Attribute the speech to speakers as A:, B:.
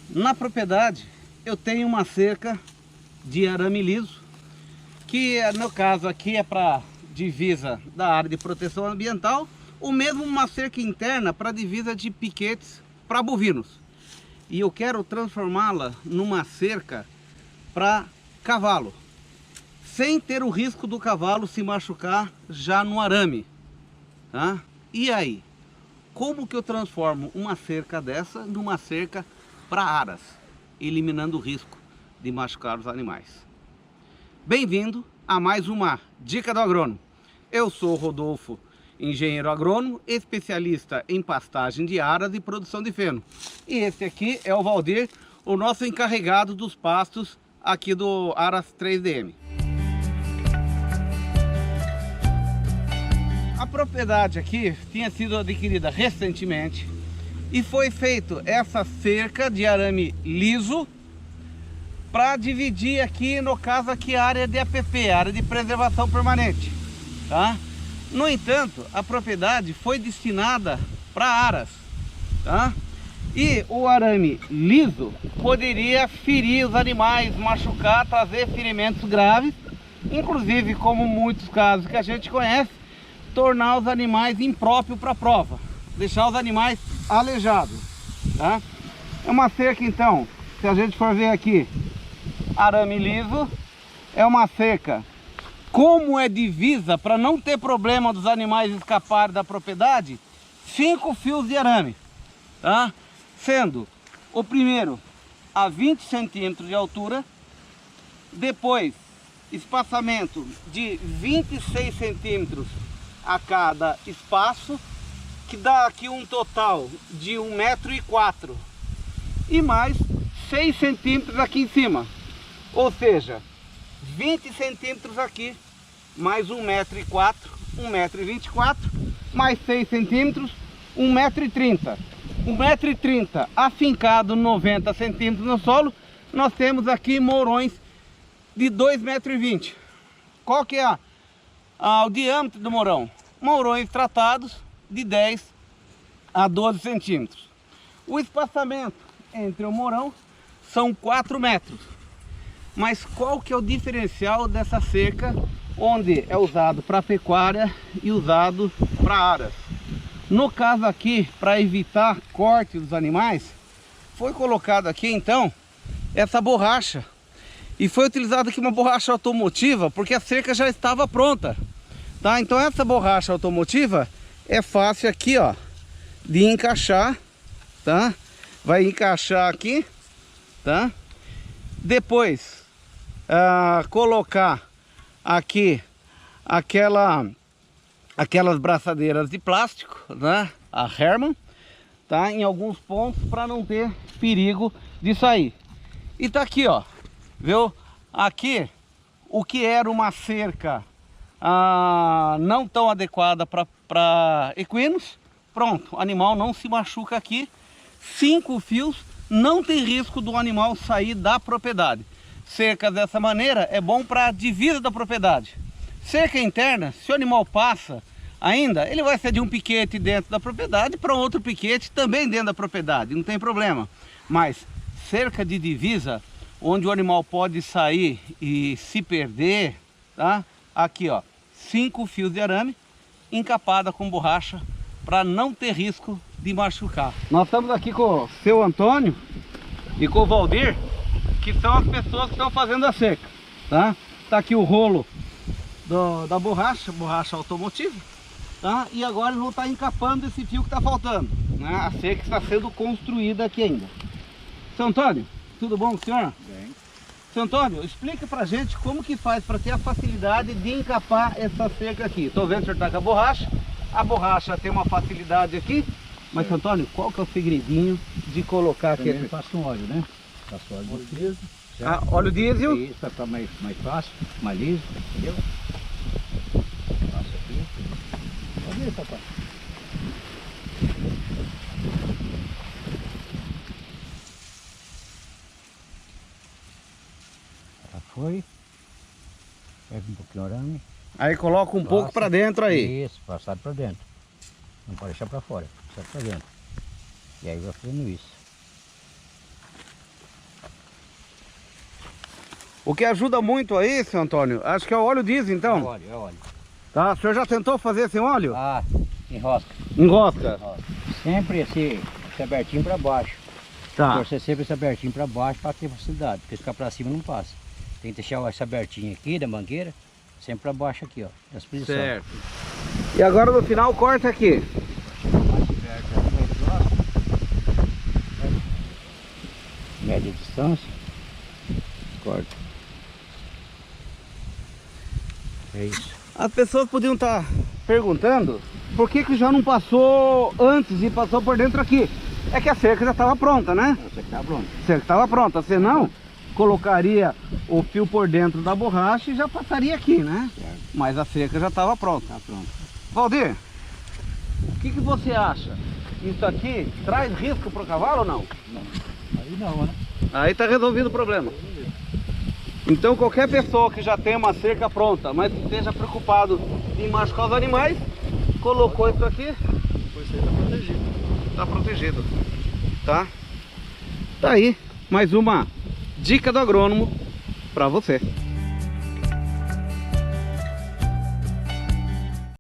A: Na propriedade eu tenho uma cerca de arame liso, que no caso aqui é para divisa da área de proteção ambiental, ou mesmo uma cerca interna para divisa de piquetes para bovinos. E eu quero transformá-la numa cerca para cavalo, sem ter o risco do cavalo se machucar já no arame, tá? E aí, como que eu transformo uma cerca dessa numa cerca para aras, eliminando o risco de machucar os animais? Bem-vindo a mais uma Dica do Agrônomo. Eu sou o Rodolfo, engenheiro agrônomo, especialista em pastagem de aras e produção de feno. E esse aqui é o Valdir, o nosso encarregado dos pastos aqui do Aras 3DM. A propriedade aqui tinha sido adquirida recentemente e foi feito essa cerca de arame liso para dividir aqui, no caso aqui, a área de APP, área de preservação permanente, tá? No entanto, a propriedade foi destinada para aras, tá? E o arame liso poderia ferir os animais, machucar, trazer ferimentos graves, inclusive, como muitos casos que a gente conhece, tornar os animais impróprios para a prova, deixar os animais aleijados, tá? É uma cerca, então, se a gente for ver aqui, arame liso, é uma cerca, como é divisa, para não ter problema dos animais escaparem da propriedade, 5 fios de arame, tá? Sendo o primeiro a 20 centímetros de altura, depois espaçamento de 26 centímetros a cada espaço, que dá aqui um total de 1,04 m e mais 6 centímetros aqui em cima, ou seja, 20 centímetros aqui, mais 1,04 m, 1,24 m, mais 6 centímetros, 1,30 m. 1,30 m afincado 90 centímetros no solo, nós temos aqui mourões de 2,20 m. Qual que é o diâmetro do mourão? Mourões tratados de 10 a 12 centímetros. O espaçamento entre o mourão são 4 metros. Mas qual que é o diferencial dessa cerca, onde é usado para pecuária e usado para aras? No caso aqui, para evitar corte dos animais, foi colocado aqui então essa borracha. E foi utilizada aqui uma borracha automotiva, porque a cerca já estava pronta, tá? Então essa borracha automotiva é fácil aqui, ó, de encaixar, tá? Vai encaixar aqui, tá? Depois colocar aqui aquelas braçadeiras de plástico, né? A Herman, tá? Em alguns pontos para não ter perigo de sair. E tá aqui, ó, viu? Aqui o que era uma cerca não tão adequada para equinos, pronto, o animal não se machuca aqui. 5 fios, não tem risco do animal sair da propriedade. Cerca dessa maneira é bom para a divisa da propriedade. Cerca interna, se o animal passa ainda, ele vai ser de um piquete dentro da propriedade para outro piquete também dentro da propriedade, não tem problema. Mas cerca de divisa, onde o animal pode sair e se perder, tá? Aqui, ó, 5 fios de arame encapada com borracha para não ter risco de machucar. Nós estamos aqui com o seu Antônio e com o Valdir, que são as pessoas que estão fazendo a cerca, tá? Tá aqui o rolo da borracha automotiva, tá? E agora eles vão estar encapando esse fio que está faltando, né? A cerca está sendo construída aqui ainda. Seu Antônio, tudo bom com o senhor?
B: Bem.
A: Seu Antônio, explica pra gente como que faz para ter a facilidade de encapar essa cerca aqui. Estou vendo que o senhor está com a borracha tem uma facilidade aqui, mas seu Antônio, qual que é o segredinho de colocar aqui?
B: Primeiro passa um óleo, né? Passa óleo de diesel.
A: Óleo diesel?
B: Isso, para ficar mais fácil, mais liso, entendeu? Passa aqui. Pode ir, papai. Já foi. Pega um pouquinho de arame.
A: Aí coloca um pouco para dentro aí.
B: Isso, passado para dentro. Não pode deixar para fora, passado para dentro. E aí vai fazendo isso.
A: O que ajuda muito aí, seu Antônio, acho que é o óleo diesel, então.
B: É óleo.
A: Tá, o senhor já tentou fazer sem óleo?
B: Ah, enrosca.
A: Enrosca.
B: Sempre esse abertinho para baixo.
A: Tá.
B: Torcer sempre esse abertinho para baixo para ter facilidade, porque ficar para cima não passa. Tem que deixar esse abertinho aqui da mangueira, sempre para baixo aqui, ó, nessa posição.
A: Certo. E agora no final corta aqui.
B: Média distância. Corta. É isso.
A: As pessoas podiam estar perguntando por que já não passou antes e passou por dentro aqui. É que a cerca já estava pronta, né?
B: Essa aqui tá pronta.
A: A cerca estava pronta, senão colocaria o fio por dentro da borracha e já passaria aqui, né?
B: Certo.
A: Mas a cerca já estava pronta.
B: Tá pronto.
A: Valdir, o que você acha? Isso aqui traz risco para o cavalo ou não?
B: Aí não, né?
A: Aí está resolvido o problema. Então qualquer pessoa que já tem uma cerca pronta, mas que esteja preocupado em machucar os animais, colocou isso aqui,
B: Depois você tá protegido.
A: tá protegido. Tá? Tá aí mais uma dica do agrônomo para você.